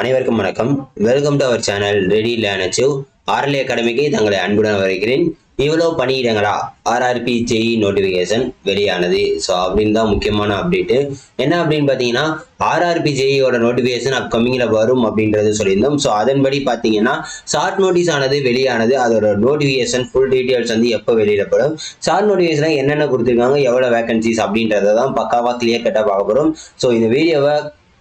அனைவருக்கும் வணக்கம். Welcome to our channel ready learn achieve. RLA அகாடமிக்கு தங்களை அன்புடன் வரவேற்கிறேன். இவ்வளோ பணியிடங்களா ஆர்ஆர்பி ஜேஇ நோட்டிஃபிகேஷன் வெளியானது. ஸோ அப்படின்னு தான் முக்கியமான அப்டேட்டு. என்ன அப்படின்னு பார்த்தீங்கன்னா ஆர்ஆர்பி ஜேஇயோட நோட்டிஃபிகேஷன் அப்கமிங்கில் வரும் அப்படின்றது சொல்லியிருந்தோம். ஸோ அதன்படி பார்த்தீங்கன்னா ஷார்ட் நோட்டீஸ் ஆனது வெளியானது. அதோட நோட்டிஃபிகேஷன் ஃபுல் டீட்டெயில்ஸ் வந்து எப்போ வெளியிடப்படும், ஷார்ட் நோட்டிஃபிகேஷனில் என்னென்ன கொடுத்துருக்காங்க, எவ்வளோ வேகன்சிஸ் அப்படின்றத தான் பக்காவாக கிளியர் கட்டாக பார்க்க போகிறோம். ஸோ இந்த வீடியோவை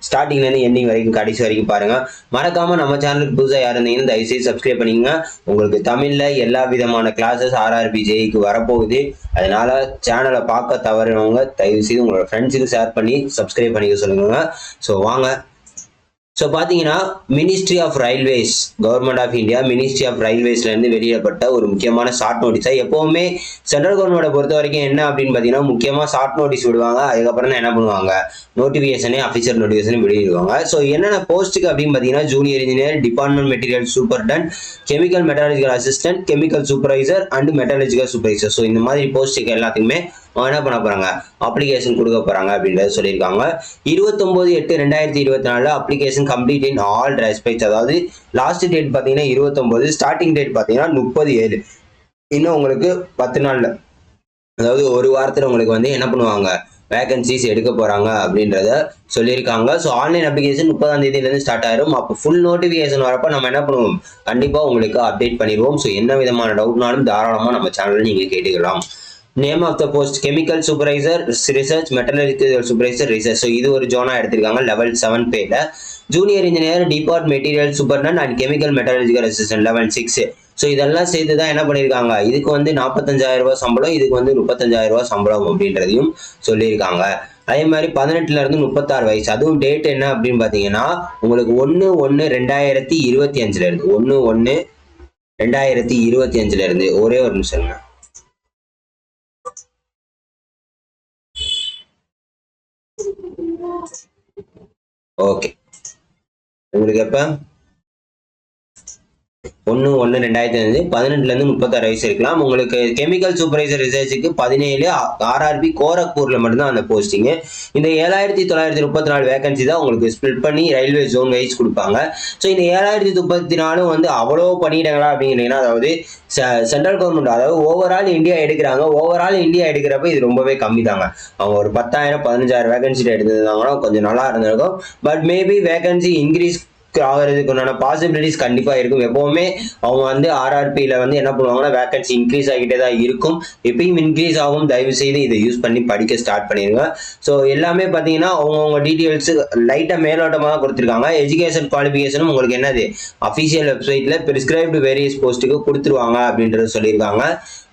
ஸ்டார்டிங்லேருந்து எண்டிங் வரைக்கும் கடைசி வரைக்கும் பாருங்க. மறக்காம நம்ம சேனலுக்கு புதுசாக யார் இருந்தீங்கன்னா தயவுசெய்து சப்ஸ்கிரைப் பண்ணிக்கங்க. உங்களுக்கு தமிழ்ல எல்லா விதமான கிளாஸஸ் ஆர்ஆர்பி ஜேஇக்கு வரப்போகுது. அதனால சேனலை பார்க்க தவறினவங்க தயவுசெய்து உங்களோட ஃப்ரெண்ட்ஸுக்கு ஷேர் பண்ணி சப்ஸ்கிரைப் பண்ணிக்க சொல்லுங்க. ஸோ வாங்க. ஸோ பார்த்தீங்கன்னா ministry of railways, government of India ministry of ரயில்வேஸ்லேருந்து வெளியிடப்பட்ட ஒரு முக்கியமான ஷார்ட் நோட்டீஸாக. எப்போவுமே சென்ட்ரல் கவர்மெண்ட்டை பொறுத்த வரைக்கும் என்ன அப்படின்னு பார்த்தீங்கன்னா முக்கியமாக ஷார்ட் நோட்டீஸ் விடுவாங்க. அதுக்கப்புறம் தான் என்ன பண்ணுவாங்க, நோட்டிஃபிகேஷனே அஃபிஷியல் நோட்டிஃபிகேஷன் வெளியிடுவாங்க. ஸோ என்னென்ன போஸ்ட்டுக்கு அப்படின்னு பார்த்தீங்கன்னா junior engineer, department material superintendent, chemical metallurgical assistant, chemical supervisor and metallurgical supervisor. So இந்த மாதிரி போஸ்ட்டுக்கு எல்லாத்துக்குமே என்ன பண்ண போறாங்க, அப்ளிகேஷன் கொடுக்க போறாங்க அப்படின்றத சொல்லியிருக்காங்க. 29/8/2024 application complete in all respects. அதாவது லாஸ்ட் டேட் பார்த்தீங்கன்னா 29, ஸ்டார்டிங் டேட் பார்த்தீங்கன்னா 30/7. இன்னும் உங்களுக்கு 10 நாள்ல, அதாவது ஒரு வாரத்தில் உங்களுக்கு வந்து என்ன பண்ணுவாங்க, வேகன்சிஸ் எடுக்க போறாங்க அப்படின்றத சொல்லியிருக்காங்க. ஸோ ஆன்லைன் அப்ளிகேஷன் 30ஆம் தேதியிலேருந்து ஸ்டார்ட் ஆயிரும். அப்போ ஃபுல் நோட்டிஃபிகேஷன் வரப்போ நம்ம என்ன பண்ணுவோம், கண்டிப்பாக உங்களுக்கு அப்டேட் பண்ணிடுவோம். ஸோ என்ன விதமான டவுட்னாலும் தாராளமாக நம்ம சேனலில் நீங்கள் கேட்டுக்கலாம். Name of the post chemical supervisor research, metallurgical supervisor research. So இது ஒரு ஜோனா எடுத்திருக்காங்க லெவல் 7 பேல. Junior engineer, depart material superintendent and chemical metallurgical assistant level 6. So இதெல்லாம் சேர்த்து தான் என்ன பண்ணியிருக்காங்க, இதுக்கு வந்து 45,000 ரூபாய் சம்பளம், இதுக்கு வந்து 35,000 ரூபாய் சம்பளம் அப்படின்றதையும் சொல்லியிருக்காங்க. அதே மாதிரி 18 இருந்து 36 வயசு. அதுவும் டேட் என்ன அப்படின்னு பார்த்தீங்கன்னா உங்களுக்கு 1/1/2025 இருந்து 1/1/2025 இருந்து. ஒரே ஒரு நிமிஷம். ஓகே, உங்களுக்கு எப்ப 1/1/2005 18 இருந்து 36 வயசு இருக்கலாம். உங்களுக்கு கெமிக்கல் சூப்பர்வைசர் ரிசர்ச்சுக்கு 17 ஆர்ஆர்பி கோரக்பூர்ல மட்டும்தான் அந்த போஸ்டிங். இந்த 7,934 வேகன்சி தான் உங்களுக்கு ஸ்பிளிட் பண்ணி ரயில்வே ஜோன் வைஸ் கொடுப்பாங்க. ஸோ இந்த 7,034 வந்து அவ்வளோ பணியிடங்களா அப்படிங்கிறீங்கன்னா, அதாவது சென்ட்ரல் கவர்மெண்ட், அதாவது ஓவரால் இந்தியா எடுக்கிறாங்க. ஓவரால் இந்தியா எடுக்கிறப்ப இது ரொம்பவே கம்மி தாங்க. அவங்க ஒரு 10,000 15,000 வேகன்சி எடுத்திருந்தாங்கன்னா கொஞ்சம் நல்லா இருந்திருக்கும். பட் மேபி வேகன்சி இன்க்ரீஸ் ஆகிறதுக்கு உண்டான பாசிபிலிட்டிஸ் கண்டிப்பா இருக்கும். எப்பவுமே அவங்க வந்து ஆர்ஆர்பியில வந்து என்ன பண்ணுவாங்கன்னா வேகன்சி இன்க்ரீஸ் ஆகிட்டே தான் இருக்கும். எப்பயும் இன்க்ரீஸ் ஆகும். தயவு செய்து இதை யூஸ் பண்ணி படிக்க ஸ்டார்ட் பண்ணிடுங்க. ஸோ எல்லாமே பார்த்தீங்கன்னா அவங்கவுங்க டீட்டெயில்ஸ் லைட்டாக மேலோட்டமாக கொடுத்துருக்காங்க. எஜுகேஷன் குவாலிஃபிகேஷனும் உங்களுக்கு என்னது அஃபிஷியல் வெப்சைட்ல பிரிஸ்கிரைப்டு வேரியஸ் போஸ்ட்டுக்கு கொடுத்துருவாங்க அப்படின்றத சொல்லியிருக்காங்க.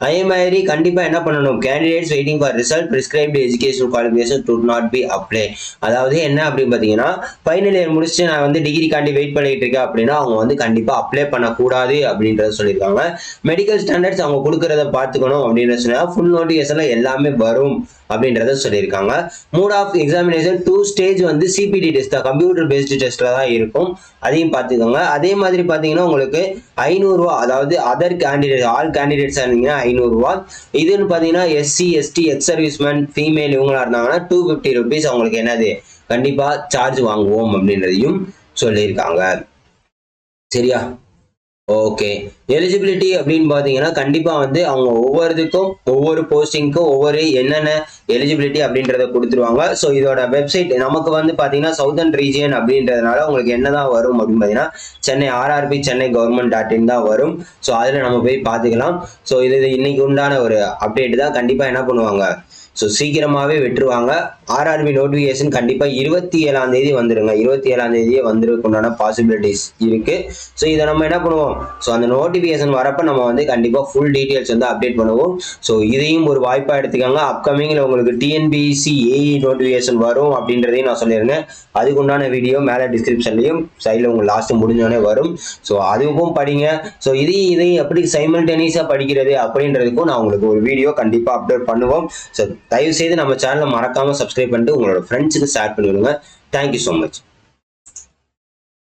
அதே மாதிரி கண்டிப்பாக என்ன பண்ணணும், candidates waiting for result prescribed education qualification to not be apply. அதாவது என்ன அப்படின்னு பார்த்தீங்கன்னா ஃபைனல் இயர் முடிச்சுட்டு நான் வந்து டிகிரிக்காண்டி வெயிட் பண்ணிட்டு இருக்கேன் அப்படின்னா அவங்க வந்து கண்டிப்பாக அப்ளை பண்ணக்கூடாது அப்படின்றத சொல்லியிருக்காங்க. மெடிக்கல் ஸ்டாண்டர்ட்ஸ் அவங்க கொடுக்கறத பார்த்துக்கணும் அப்படின்ற சொன்னா ஃபுல் நோட்டிஃபிகேஷன்ல எல்லாமே வரும் அப்படின்றத சொல்லியிருக்காங்க. மோட் ஆஃப் எக்ஸாமினேஷன் 2 ஸ்டேஜ் வந்து சிபிடி டெஸ்ட் தான், கம்ப்யூட்டர் பேஸ்டு டெஸ்ட்ல தான் இருக்கும். அதையும் பார்த்துக்கோங்க. அதே மாதிரி பார்த்தீங்கன்னா உங்களுக்கு 500 ரூபா, அதாவது அதர் கேண்டிடேட் ஆல் கேண்டிடேட்ஸ் இருந்தீங்கன்னா 500 ரூபா. இதுன்னு பார்த்தீங்கன்னா SC ST ex serviceman female இவங்களா இருந்தாங்கன்னா 250 rupees அவங்களுக்கு என்னது கண்டிப்பா சார்ஜ் வாங்குவோம் அப்படின்றதையும் சொல்லியிருக்காங்க. சரியா? ஓகே. எலிஜிபிலிட்டி அப்படின்னு பார்த்தீங்கன்னா கண்டிப்பாக வந்து அவங்க ஒவ்வொருத்துக்கும் ஒவ்வொரு போஸ்டிங்க்கும் ஒவ்வொரு என்னென்ன எலிஜிபிலிட்டி அப்படின்றத கொடுத்துருவாங்க. ஸோ இதோட வெப்சைட் நமக்கு வந்து பார்த்தீங்கன்னா சவுதர்ன் ரீஜியன் அப்படின்றதுனால உங்களுக்கு என்னதான் வரும் அப்படின்னு பார்த்தீங்கன்னா சென்னை ஆர்ஆர்பி சென்னை கவர்மெண்ட்.in தான் வரும். ஸோ அதில் நம்ம போய் பார்த்துக்கலாம். ஸோ இது இன்னைக்கு உண்டான ஒரு அப்டேட் தான். கண்டிப்பாக என்ன பண்ணுவாங்க, ஸோ சீக்கிரமாகவே விட்டுருவாங்க. ஆர்ஆர்பி நோட்டிஃபிகேஷன் கண்டிப்பாக 27ஆம் தேதி வந்துடுங்க. 27ஆம் தேதியே வந்துருக்குண்டான பாசிபிலிட்டிஸ் இருக்கு. ஸோ இதை நம்ம என்ன பண்ணுவோம், ஸோ அந்த நோட்டிஃபிகேஷன் வரப்போ நம்ம வந்து கண்டிப்பாக ஃபுல் டீட்டெயில்ஸ் வந்து அப்டேட் பண்ணுவோம். ஸோ இதையும் ஒரு வாய்ப்பாக எடுத்துக்காங்க. அப்கமிங்கில் உங்களுக்கு டிஎன்பிஎஸ்சி ஏஇ நோட்டிஃபிகேஷன் வரும் அப்படின்றதையும் நான் சொல்லியிருந்தேன். அதுக்குண்டான வீடியோ மேலே டிஸ்கிரிப்ஷன்லையும் சைடில் உங்களுக்கு லாஸ்ட்டு முடிஞ்சோடனே வரும். ஸோ அதுக்கும் படிங்க. ஸோ இதையும் எப்படி சைமல்டேனியஸாக படிக்கிறது அப்படின்றதுக்கும் நான் உங்களுக்கு ஒரு வீடியோ கண்டிப்பாக அப்லோட் பண்ணுவோம். ஸோ தயவு செய்து நம்ம சேனலை மறக்காம சப்ஸ்கிரைப் பண்ணிட்டு உங்களோட ஃப்ரெண்ட்ஸுக்கு ஷேர் பண்ணிவிடுங்க. Thank you so much.